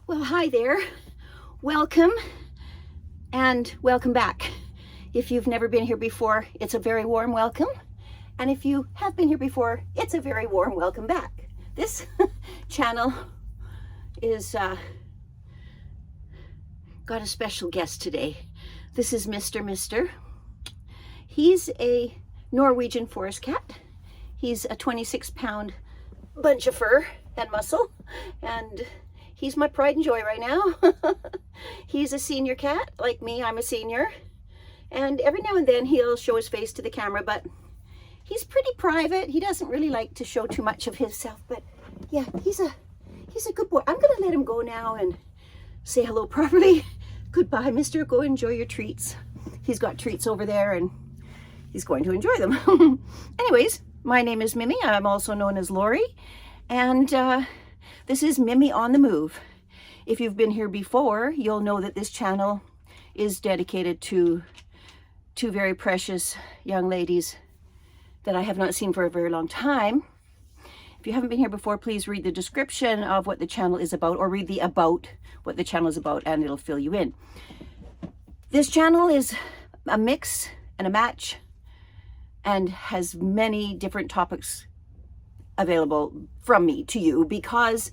Well, hi there. Welcome and welcome back. If you've never been here before, it's a very warm welcome. And if you have been here before, it's a very warm welcome back. This channel is got a special guest today. This is Mr. He's a Norwegian forest cat. He's a 26-pound bunch of fur and muscle, and he's my pride and joy right now. He's a senior cat, like me. I'm a senior. And every now and then he'll show his face to the camera, but he's pretty private. He doesn't really like to show too much of himself, but yeah, he's a good boy. I'm gonna let him go now and say hello properly. Goodbye, mister. Go enjoy your treats. He's got treats over there and he's going to enjoy them. Anyways, my name is Mimi. I'm also known as Lori. And this is Mimi on the Move. If you've been here before, you'll know that this channel is dedicated to two very precious young ladies that I have not seen for a very long time. If you haven't been here before, please read the description of what the channel is about, or read the about what the channel is about, and it'll fill you in. This channel is a mix and a match and has many different topics available from me to you, because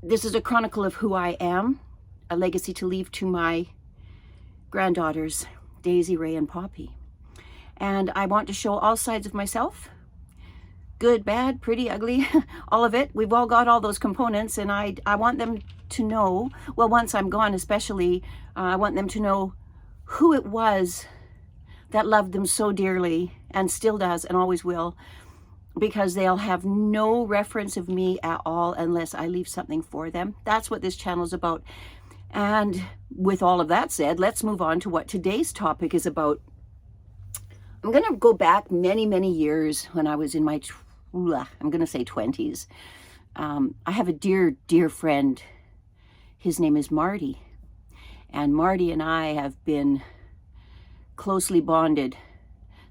this is a chronicle of who I am, a legacy to leave to my granddaughters, Daisy, Ray, and Poppy. And I want to show all sides of myself, good, bad, pretty, ugly, all of it. We've all got all those components, and I want them to know, well, once I'm gone especially, I want them to know who it was that loved them so dearly and still does and always will, because they'll have no reference of me at all unless I leave something for them. That's what this channel is about. And with all of that said, let's move on to what today's topic is about. I'm going to go back many, many years when I was in my, I'm going to say 20s. I have a dear, dear friend. His name is Marty. And Marty and I have been closely bonded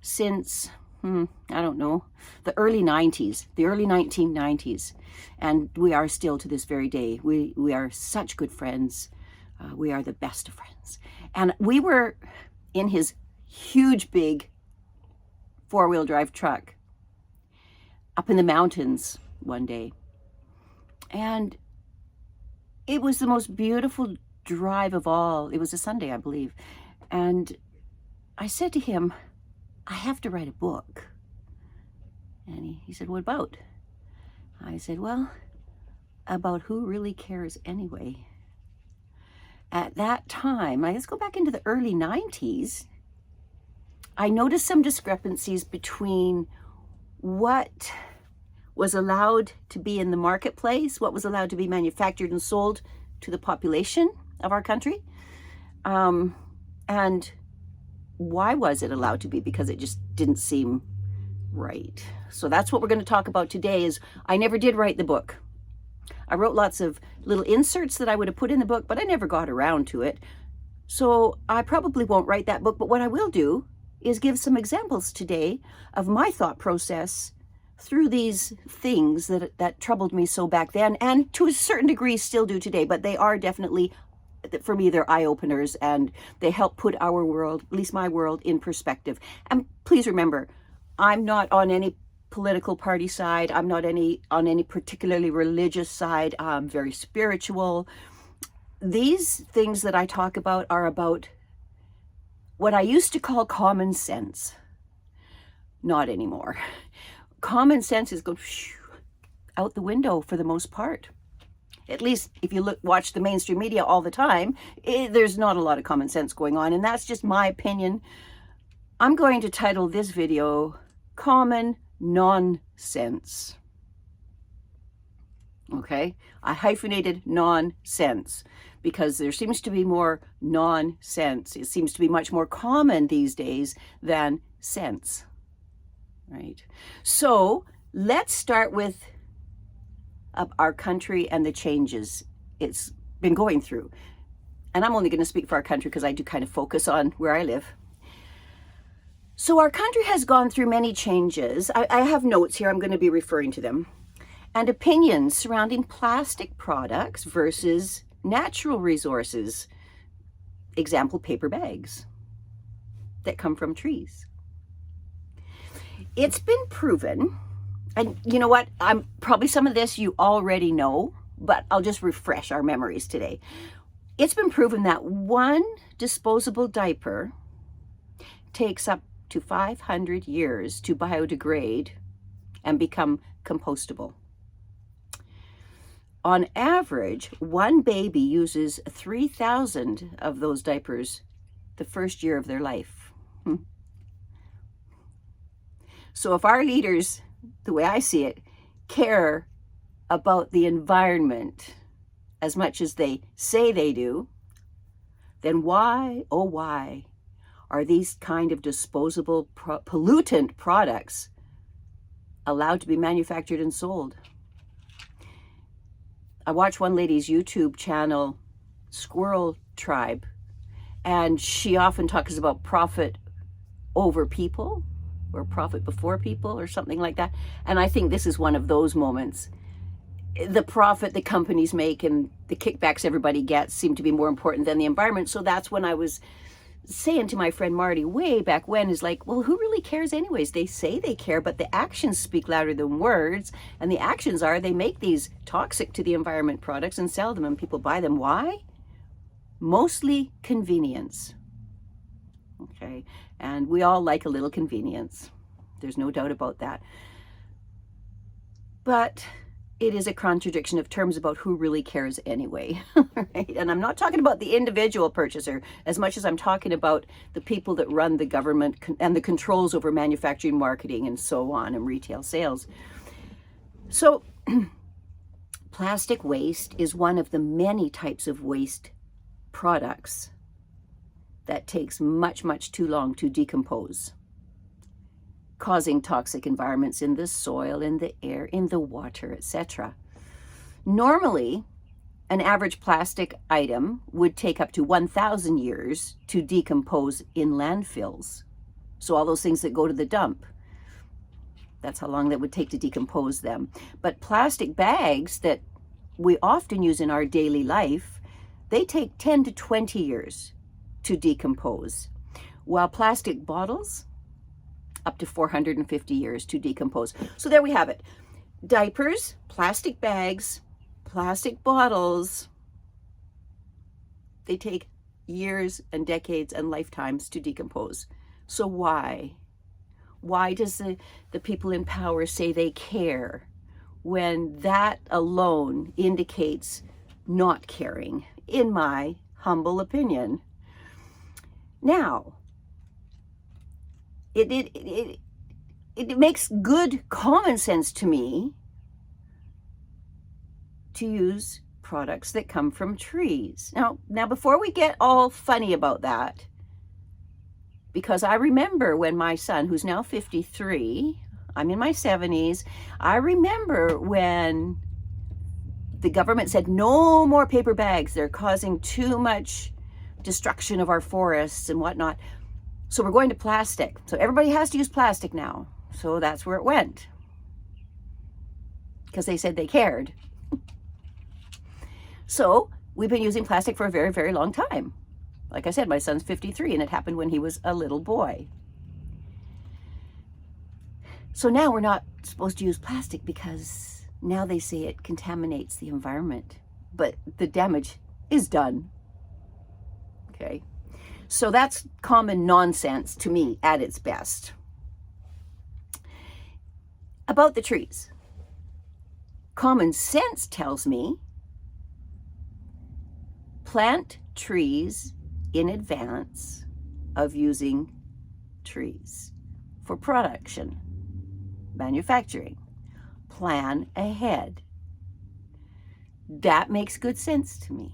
since, I don't know, the early 90s, the early 1990s. And we are still to this very day. We are such good friends. We are the best of friends. And we were in his huge, big four-wheel drive truck up in the mountains one day. And it was the most beautiful drive of all. It was a Sunday, I believe. And I said to him, I have to write a book. And he said, what about? I said, well, about who really cares anyway. At that time, let's go back into the early 90s, I noticed some discrepancies between what was allowed to be in the marketplace, what was allowed to be manufactured and sold to the population of our country, and why was it allowed to be? Because it just didn't seem right. So that's what we're going to talk about today. Is I never did write the book. I wrote lots of little inserts that I would have put in the book, but I never got around to it. So I probably won't write that book, but what I will do is give some examples today of my thought process through these things that troubled me so back then, and to a certain degree still do today, but they are definitely, for me, they're eye-openers, and they help put our world, at least my world, in perspective. And please remember, I'm not on any political party side. I'm not on any particularly religious side. I'm very spiritual. These things that I talk about are about what I used to call common sense. Not anymore. Common sense is going out the window for the most part. At least if you watch the mainstream media all the time, there's not a lot of common sense going on, and that's just my opinion. I'm going to title this video Common Nonsense. Okay? I hyphenated nonsense because there seems to be more nonsense. It seems to be much more common these days than sense. Right? So let's start with our country and the changes it's been going through. And I'm only going to speak for our country because I do kind of focus on where I live. So our country has gone through many changes. I have notes here, I'm going to be referring to them. And opinions surrounding plastic products versus natural resources, example, paper bags that come from trees. It's been proven, and you know what, probably some of this you already know, but I'll just refresh our memories today. It's been proven that one disposable diaper takes up to 500 years to biodegrade and become compostable. On average, one baby uses 3,000 of those diapers the first year of their life. So if our leaders, the way I see it, care about the environment as much as they say they do, then why, oh why, are these kind of disposable pollutant products allowed to be manufactured and sold? I watch one lady's YouTube channel, Squirrel Tribe, and she often talks about profit over people or profit before people or something like that. And I think this is one of those moments. The profit the companies make and the kickbacks everybody gets seem to be more important than the environment. So that's when I was saying to my friend Marty way back when, is like, well, who really cares anyways? They say they care, but the actions speak louder than words. And the actions are they make these toxic to the environment products and sell them, and people buy them. Why? Mostly convenience. Okay. And we all like a little convenience. There's no doubt about that. But it is a contradiction of terms about who really cares anyway, right? And I'm not talking about the individual purchaser as much as I'm talking about the people that run the government and the controls over manufacturing, marketing, and so on, and retail sales. So plastic waste is one of the many types of waste products that takes much, much too long to decompose, causing toxic environments in the soil, in the air, in the water, etc. Normally, an average plastic item would take up to 1,000 years to decompose in landfills. So all those things that go to the dump, that's how long that would take to decompose them. But plastic bags that we often use in our daily life, they take 10 to 20 years to decompose, while plastic bottles, up to 450 years to decompose. So there we have it. Diapers, plastic bags, plastic bottles, they take years and decades and lifetimes to decompose. So why? Why does the people in power say they care when that alone indicates not caring, in my humble opinion? Now, it makes good common sense to me to use products that come from trees. Now before we get all funny about that, because I remember when my son, who's now 53, I'm in my 70s, I remember when the government said no more paper bags, they're causing too much destruction of our forests and whatnot. So we're going to plastic. So everybody has to use plastic now. So that's where it went, because they said they cared. So we've been using plastic for a very, very long time. Like I said, my son's 53 and it happened when he was a little boy. So now we're not supposed to use plastic because now they say it contaminates the environment, but the damage is done. Okay. So that's common nonsense to me at its best. About the trees. Common sense tells me plant trees in advance of using trees for production, manufacturing. Plan ahead. That makes good sense to me.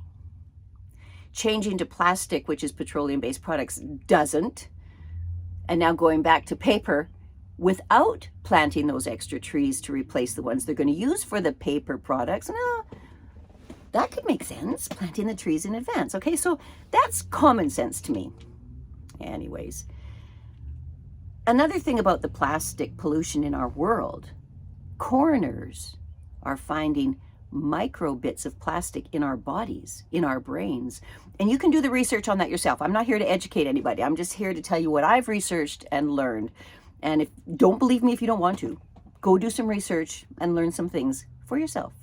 Changing to plastic, which is petroleum-based products, doesn't. And now going back to paper without planting those extra trees to replace the ones they're going to use for the paper products. No, that could make sense, planting the trees in advance. Okay, so that's common sense to me. Anyways, another thing about the plastic pollution in our world, coroners are finding micro bits of plastic in our bodies, in our brains. And you can do the research on that yourself. I'm not here to educate anybody. I'm just here to tell you what I've researched and learned. And if don't believe me if you don't want to, go do some research and learn some things for yourself.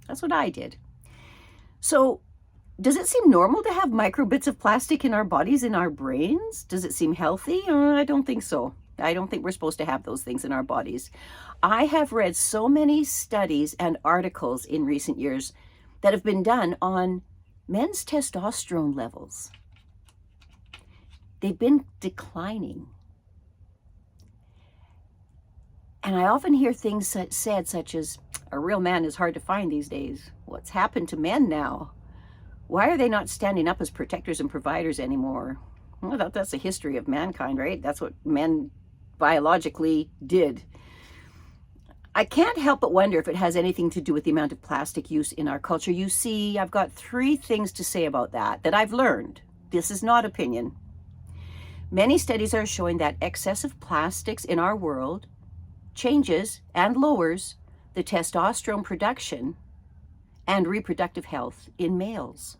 That's what I did. So, does it seem normal to have micro bits of plastic in our bodies, in our brains? Does it seem healthy? I don't think so. I don't think we're supposed to have those things in our bodies. I have read so many studies and articles in recent years that have been done on men's testosterone levels. They've been declining. And I often hear things said such as, a real man is hard to find these days. What's happened to men now? Why are they not standing up as protectors and providers anymore? Well, that's the history of mankind, right? That's what men biologically did. I can't help but wonder if it has anything to do with the amount of plastic use in our culture. You see, I've got 3 things to say about that I've learned. This is not opinion. Many studies are showing that excessive plastics in our world changes and lowers the testosterone production and reproductive health in males.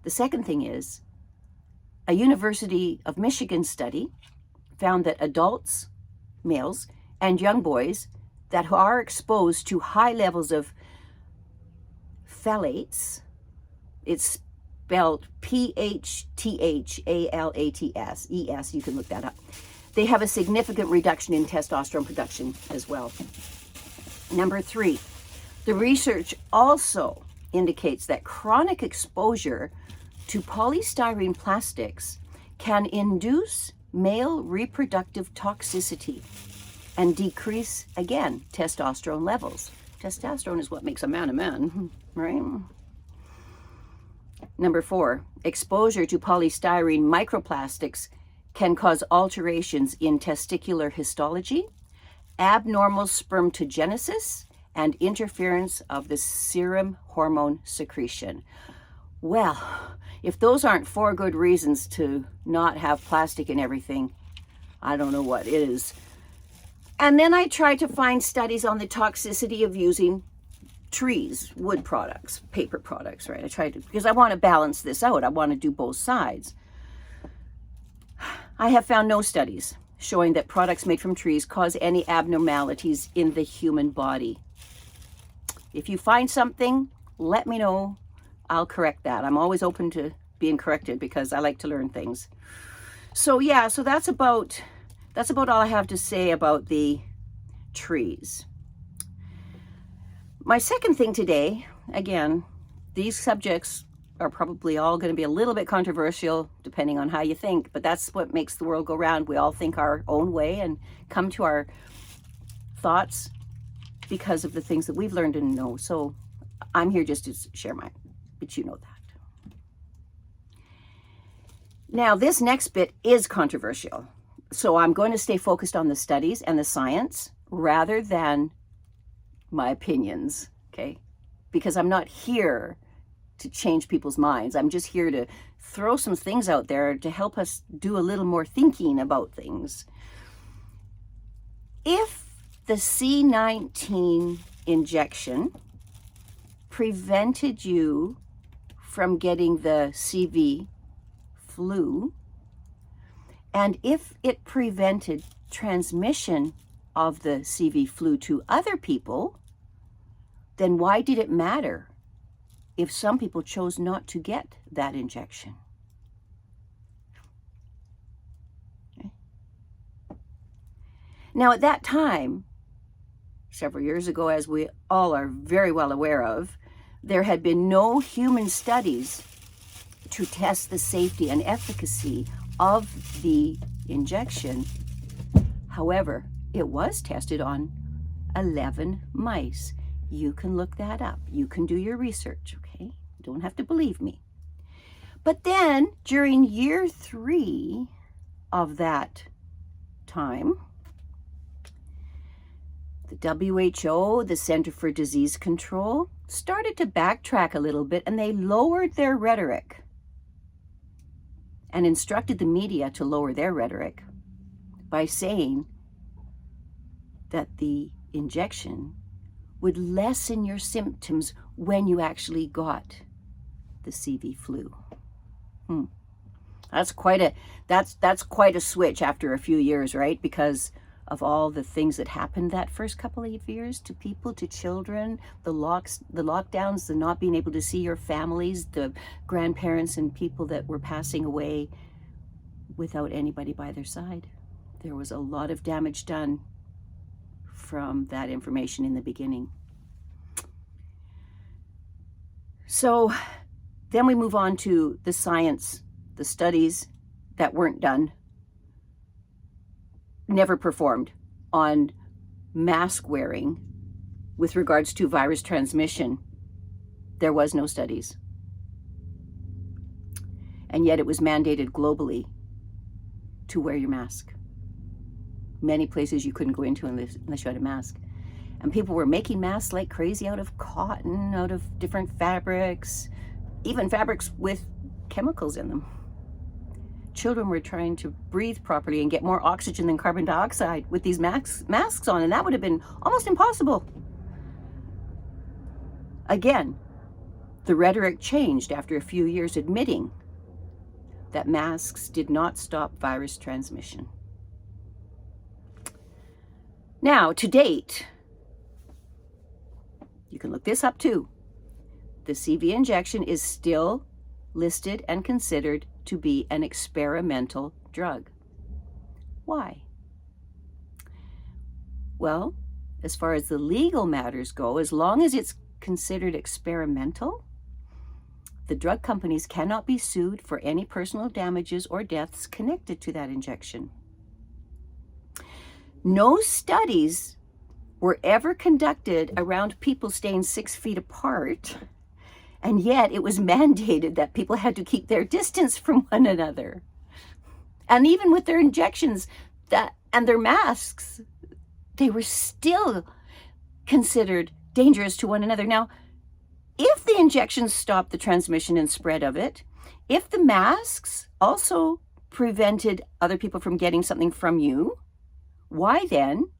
The second thing is, a University of Michigan study found that adults, males, and young boys that are exposed to high levels of phthalates, it's spelled PHTHALATS, you can look that up. They have a significant reduction in testosterone production as well. Number 3, the research also indicates that chronic exposure to polystyrene plastics can induce male reproductive toxicity and decrease, again, testosterone levels. Testosterone is what makes a man, right? Number 4, exposure to polystyrene microplastics can cause alterations in testicular histology, abnormal spermatogenesis, and interference of the serum hormone secretion. Well, if those aren't 4 good reasons to not have plastic in everything, I don't know what is. And then I tried to find studies on the toxicity of using trees, wood products, paper products, right? I tried to, because I want to balance this out. I want to do both sides. I have found no studies showing that products made from trees cause any abnormalities in the human body. If you find something, let me know. I'll correct that. I'm always open to being corrected because I like to learn things. So yeah, so that's about all I have to say about the trees. My second thing today, again, these subjects are probably all going to be a little bit controversial depending on how you think, but that's what makes the world go round. We all think our own way and come to our thoughts because of the things that we've learned and know. So I'm here just to share mine, but you know that. Now, this next bit is controversial. So I'm going to stay focused on the studies and the science rather than my opinions, okay? Because I'm not here to change people's minds. I'm just here to throw some things out there to help us do a little more thinking about things. If the C19 injection prevented you from getting the CV flu, and if it prevented transmission of the CV flu to other people, then why did it matter if some people chose not to get that injection? Okay. Now, at that time, several years ago, as we all are very well aware of, there had been no human studies to test the safety and efficacy of the injection. However, it was tested on 11 mice. You can look that up. You can do your research, okay? You don't have to believe me. But then, during year 3 of that time, the WHO, the Center for Disease Control, started to backtrack a little bit, and they lowered their rhetoric and instructed the media to lower their rhetoric by saying that the injection would lessen your symptoms when you actually got the CV flu. That's quite a switch after a few years, right? Because of all the things that happened that first couple of years to people, to children, the lockdowns, the not being able to see your families, the grandparents and people that were passing away without anybody by their side. There was a lot of damage done from that information in the beginning. So then we move on to the science, the studies that weren't done, never performed on mask wearing with regards to virus transmission. There was no studies. And yet it was mandated globally to wear your mask. Many places you couldn't go into unless you had a mask. And people were making masks like crazy out of cotton, out of different fabrics, even fabrics with chemicals in them. Children were trying to breathe properly and get more oxygen than carbon dioxide with these masks on, and that would have been almost impossible. Again, the rhetoric changed after a few years admitting that masks did not stop virus transmission. Now, to date, you can look this up too, the CV injection is still listed and considered to be an experimental drug. Why? Well, as far as the legal matters go, as long as it's considered experimental, the drug companies cannot be sued for any personal damages or deaths connected to that injection. No studies were ever conducted around people staying 6 feet apart, and yet it was mandated that people had to keep their distance from one another. And even with their injections and their masks, they were still considered dangerous to one another. Now, if the injections stopped the transmission and spread of it, if the masks also prevented other people from getting something from you, why then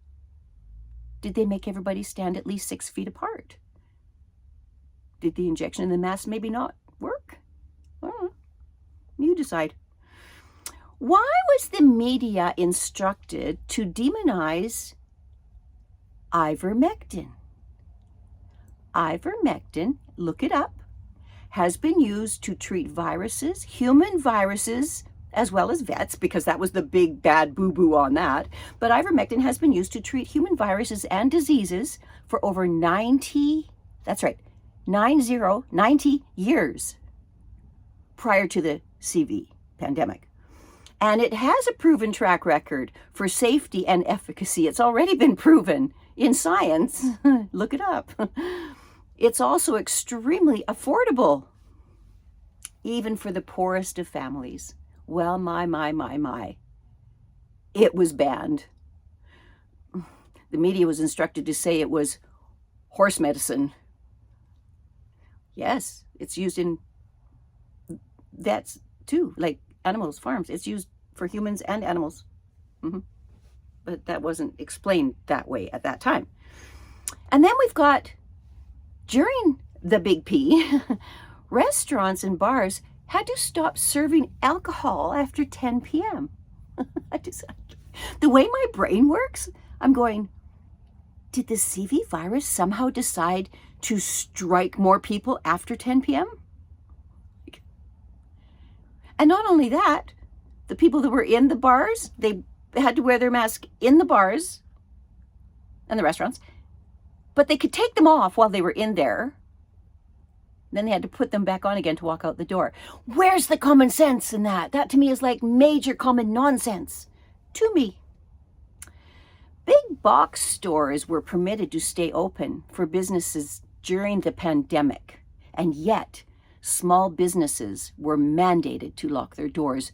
did they make everybody stand at least 6 feet apart? Did the injection and the mask maybe not work? Well, you decide. Why was the media instructed to demonize ivermectin? Ivermectin, look it up, has been used to treat viruses, human viruses, as well as vets, because that was the big bad boo-boo on that. But ivermectin has been used to treat human viruses and diseases for over 90 years prior to the CV pandemic. And it has a proven track record for safety and efficacy. It's already been proven in science. Look it up. It's also extremely affordable, even for the poorest of families. Well, my. It was banned. The media was instructed to say it was horse medicine. Yes, it's used in vets too, like animals, farms. It's used for humans and animals. But that wasn't explained that way at that time. And then we've got, during the Big P, restaurants and bars had to stop serving alcohol after 10 p.m. The way my brain works, I'm going, did the CV virus somehow decide to strike more people after 10 p.m.? And not only that, the people that were in the bars, they had to wear their mask in the bars and the restaurants, but they could take them off while they were in there. Then they had to put them back on again to walk out the door. Where's the common sense in that? That to me is like major common nonsense to me. Big box stores were permitted to stay open for businesses during the pandemic, and yet small businesses were mandated to lock their doors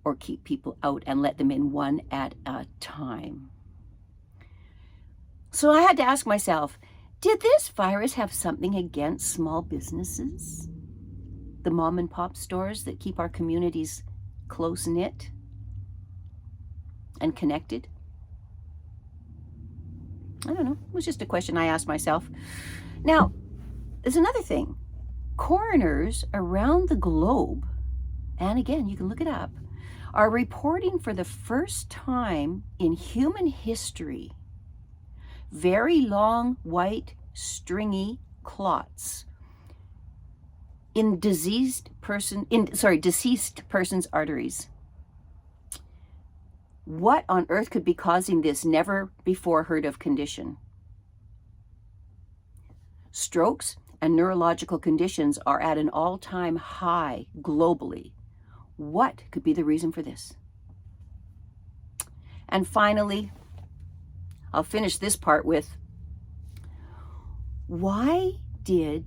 or keep people out and let them in one at a time. So I had to ask myself, did this virus have something against small businesses? The mom and pop stores that keep our communities close-knit and connected? I don't know. It was just a question I asked myself. Now, there's another thing. Coroners around the globe, and again, you can look it up, are reporting for the first time in human history very long, white, stringy clots in deceased person's arteries. What on earth could be causing this never before heard of condition? Strokes and neurological conditions are at an all-time high globally. What could be the reason for this? And finally, I'll finish this part with, why did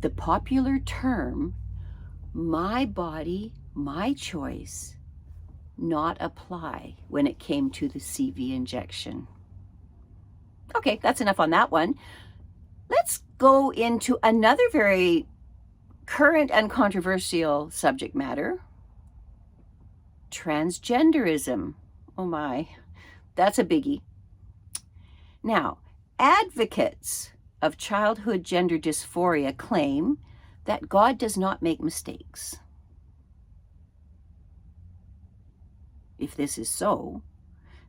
the popular term, my body, my choice, not apply when it came to the CV injection? Okay, that's enough on that one. Let's go into another very current and controversial subject matter, transgenderism. Oh my, that's a biggie. Now, advocates of childhood gender dysphoria claim that God does not make mistakes. If this is so,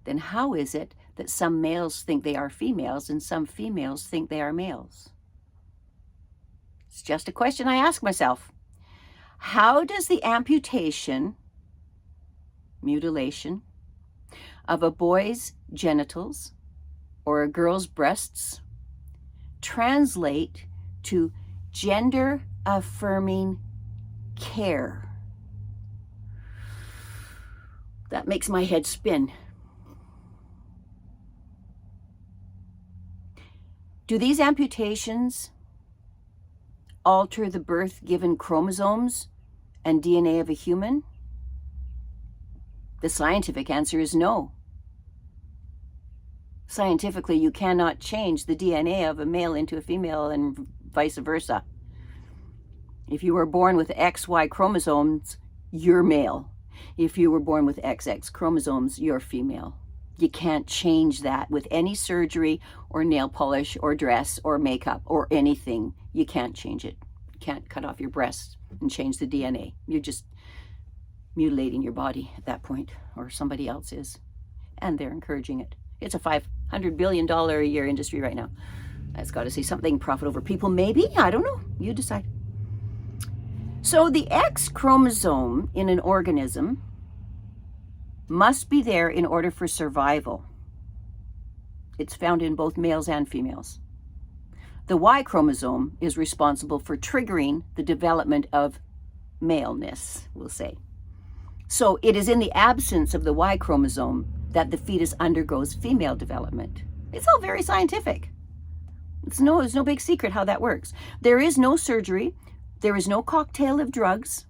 then how is it that some males think they are females and some females think they are males? It's just a question I ask myself. How does the mutilation of a boy's genitals or a girl's breasts translate to gender-affirming care? That makes my head spin. Do these amputations alter the birth-given chromosomes and DNA of a human? The scientific answer is no. Scientifically, you cannot change the DNA of a male into a female and vice versa. If you were born with XY chromosomes, you're male. If you were born with XX chromosomes, you're female. You can't change that with any surgery or nail polish or dress or makeup or anything. You can't change it. You can't cut off your breasts and change the DNA. You're just mutilating your body at that point, or somebody else is. And they're encouraging it. It's a $500 billion a year industry right now. That's got to say something, profit over people, maybe? I don't know. You decide. So the X chromosome in an organism must be there in order for survival. It's found in both males and females. The Y chromosome is responsible for triggering the development of maleness, we'll say. So it is in the absence of the Y chromosome that the fetus undergoes female development. It's all very scientific. It's no big secret how that works. There is no surgery. There is no cocktail of drugs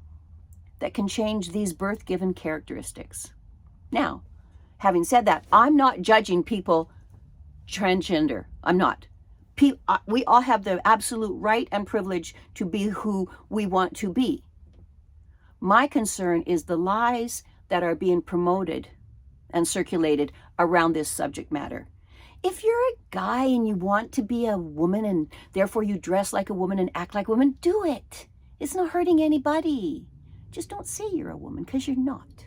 that can change these birth-given characteristics. Now, having said that, I'm not judging people transgender. I'm not. We all have the absolute right and privilege to be who we want to be. My concern is the lies that are being promoted and circulated around this subject matter. If you're a guy and you want to be a woman and therefore you dress like a woman and act like a woman, do it. It's not hurting anybody. Just don't say you're a woman, because you're not.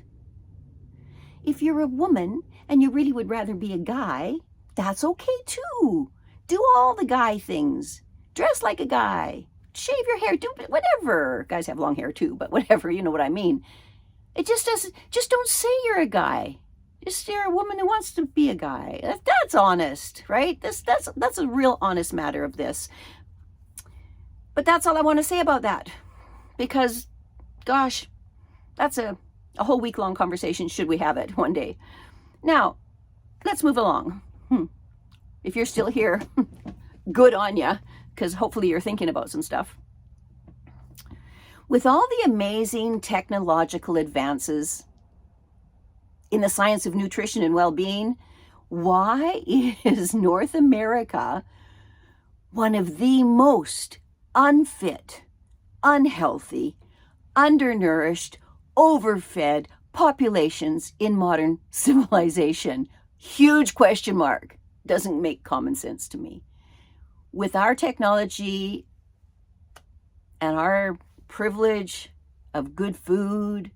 If you're a woman and you really would rather be a guy, that's okay too. Do all the guy things. Dress like a guy. Shave your hair. Do whatever. Guys have long hair too, but whatever, you know what I mean. It just doesn't. Just don't say you're a guy. Just you're a woman who wants to be a guy. That's honest, right? That's a real honest matter of this. But that's all I want to say about that, because, gosh, that's a whole week-long conversation, should we have it one day. Now, let's move along. If you're still here, good on ya, because hopefully you're thinking about some stuff. With all the amazing technological advances in the science of nutrition and well-being, why is North America one of the most unfit, unhealthy, undernourished, overfed populations in modern civilization? Huge question mark. doesn't make common sense to me. With our technology and our privilege of good food,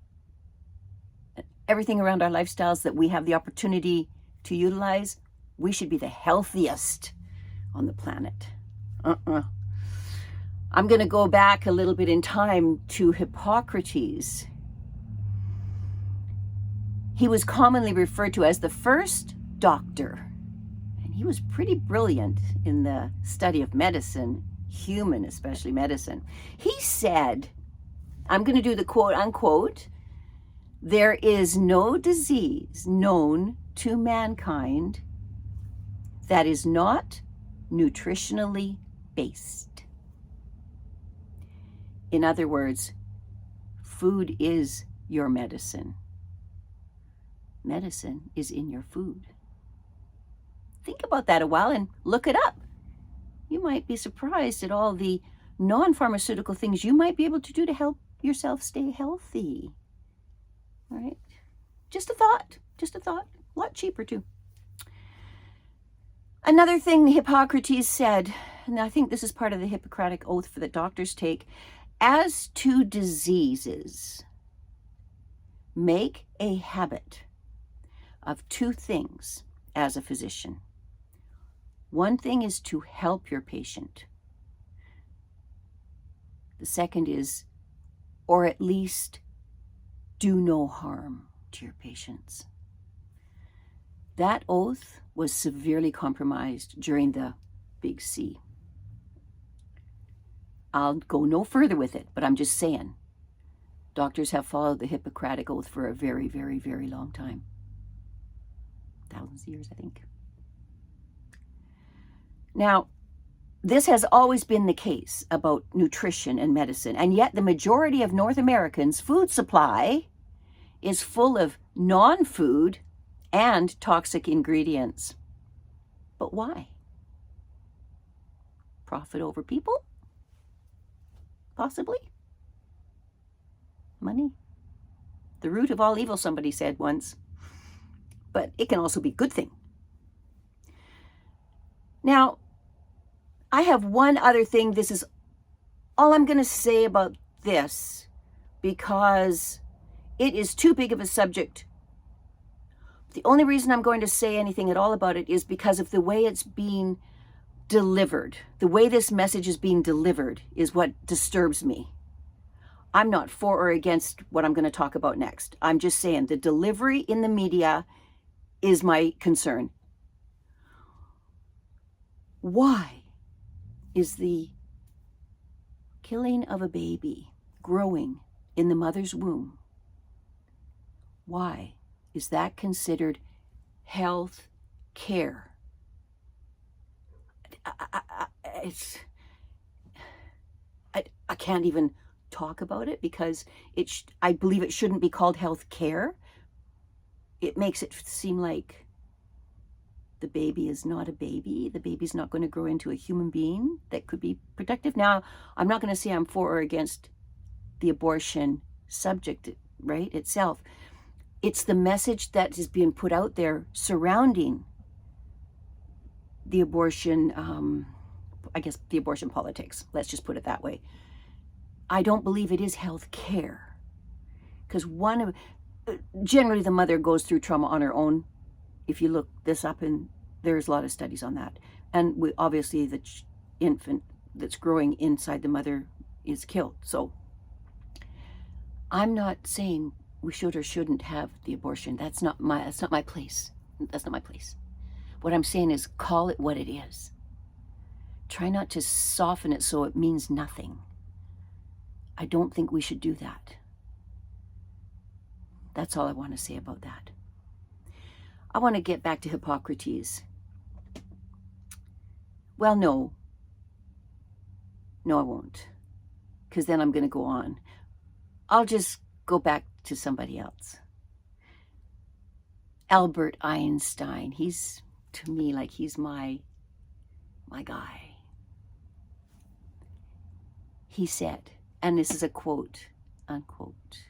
everything around our lifestyles that we have the opportunity to utilize, we should be the healthiest on the planet. I'm going to go back a little bit in time to Hippocrates. He was commonly referred to as the first doctor, and he was pretty brilliant in the study of medicine, human, especially medicine. He said, I'm going to do the quote unquote, "There is no disease known to mankind that is not nutritionally based." In other words, food is your medicine. Medicine is in your food. Think about that a while and look it up. You might be surprised at all the non-pharmaceutical things you might be able to do to help yourself stay healthy. All right? Just a thought. A lot cheaper too. Another thing Hippocrates said, and I think this is part of the Hippocratic Oath that doctors take, as to diseases, make a habit of two things as a physician. One thing is to help your patient. The second is, or at least do no harm to your patients. That oath was severely compromised during the Big C. I'll go no further with it, but I'm just saying, doctors have followed the Hippocratic Oath for a very, very, very long time. Thousands of years, I think. Now, this has always been the case about nutrition and medicine, and yet the majority of North Americans' food supply is full of non-food and toxic ingredients. But why? Profit over people? Possibly. Money. The root of all evil, somebody said once. But it can also be a good thing. Now, I have one other thing. This is all I'm going to say about this because it is too big of a subject. The only reason I'm going to say anything at all about it is because of the way it's being delivered. The way this message is being delivered is what disturbs me. I'm not for or against what I'm going to talk about next. I'm just saying the delivery in the media is my concern. Why is the killing of a baby growing in the mother's womb, why is that considered health care? I can't even talk about it because I believe it shouldn't be called health care. It makes it seem like the baby is not a baby. The baby's not going to grow into a human being that could be productive. Now, I'm not going to say I'm for or against the abortion subject, right, itself. It's the message that is being put out there surrounding the abortion, I guess the abortion politics. Let's just put it that way. I don't believe it is health care. Because generally the mother goes through trauma on her own. If you look this up, and there's a lot of studies on that. And obviously the infant that's growing inside the mother is killed. So I'm not saying we should or shouldn't have the abortion. That's not my place. That's not my place. What I'm saying is call it what it is. Try not to soften it so it means nothing. I don't think we should do that. That's all I want to say about that. I want to get back to Hippocrates. Well, no. No, I won't. Because then I'm going to go on. I'll just go back to somebody else. Albert Einstein. He's, to me, like he's my guy. He said, and this is a quote, unquote,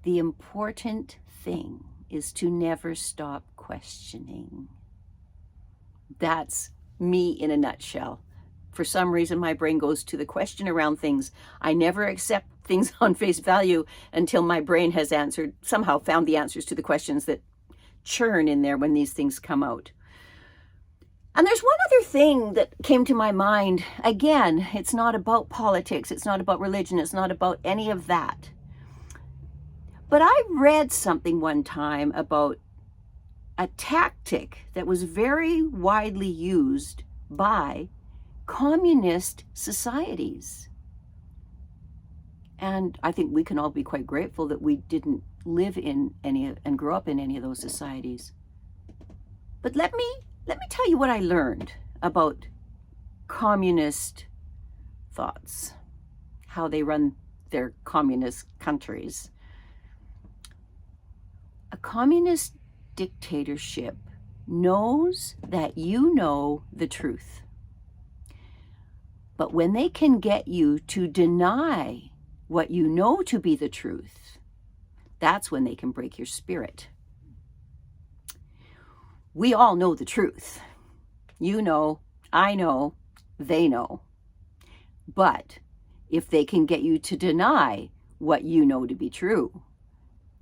"The important thing is to never stop questioning." That's me in a nutshell. For some reason, my brain goes to the question around things. I never accept things on face value until my brain has somehow found the answers to the questions that churn in there when these things come out. And there's one other thing that came to my mind. Again, it's not about politics. It's not about religion. It's not about any of that. But I read something one time about a tactic that was very widely used by communist societies. And I think we can all be quite grateful that we didn't live in any and grow up in any of those societies. But let me tell you what I learned about communist thoughts, how they run their communist countries. A communist dictatorship knows that you know the truth. But when they can get you to deny what you know to be the truth, that's when they can break your spirit. We all know the truth. You know, I know, they know. But if they can get you to deny what you know to be true,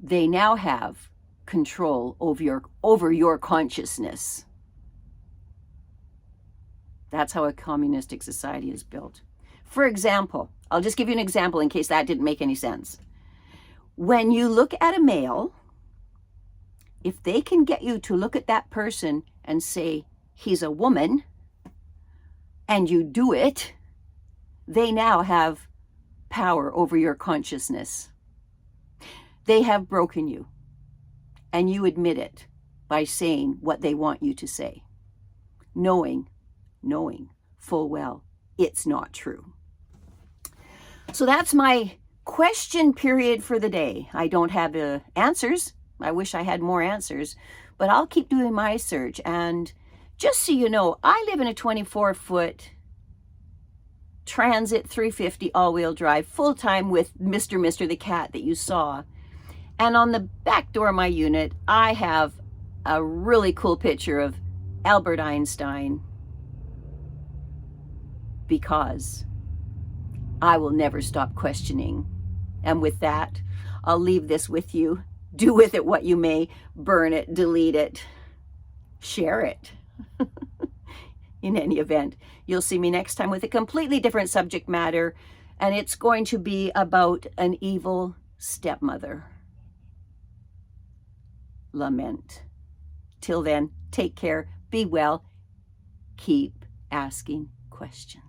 they now have control over your consciousness. That's how a communistic society is built. For example, I'll just give you an example in case that didn't make any sense. When you look at a male, if they can get you to look at that person and say, he's a woman, and you do it, they now have power over your consciousness. They have broken you, and you admit it by saying what they want you to say, knowing full well it's not true. So that's my question period for the day. I don't have answers. I wish I had more answers, but I'll keep doing my search. And just so you know, I live in a 24-foot Transit 350 all-wheel drive, full-time with Mr. the cat that you saw. And on the back door of my unit, I have a really cool picture of Albert Einstein, because I will never stop questioning. And with that, I'll leave this with you. Do with it what you may. Burn it, delete it, share it. In any event, you'll see me next time with a completely different subject matter, and it's going to be about an evil stepmother. Lament. Till then, take care, be well, keep asking questions.